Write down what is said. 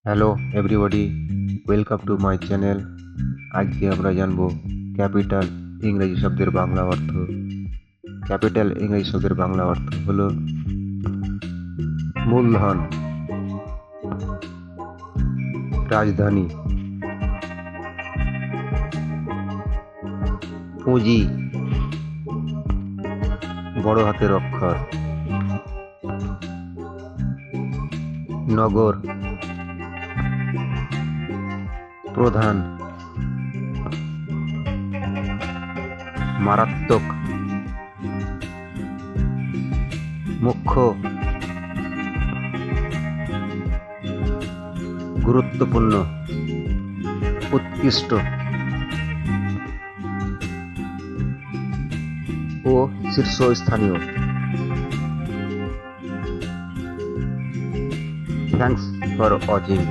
Hello everybody, welcome to my channel. আজকে আমরা জানব ক্যাপিটাল ইংরেজি শব্দের বাংলা অর্থ। ক্যাপিটাল ইংরেজি শব্দের বাংলা অর্থ হলো মূলধন, রাজধানী, পুঁজি, বড় হাতের অক্ষর, নগর, প্রধান, মারাত্মক, মুখ্য, গুরুত্বপূর্ণ, উৎকৃষ্ট ও শীর্ষস্থানীয়। Thanks for watching.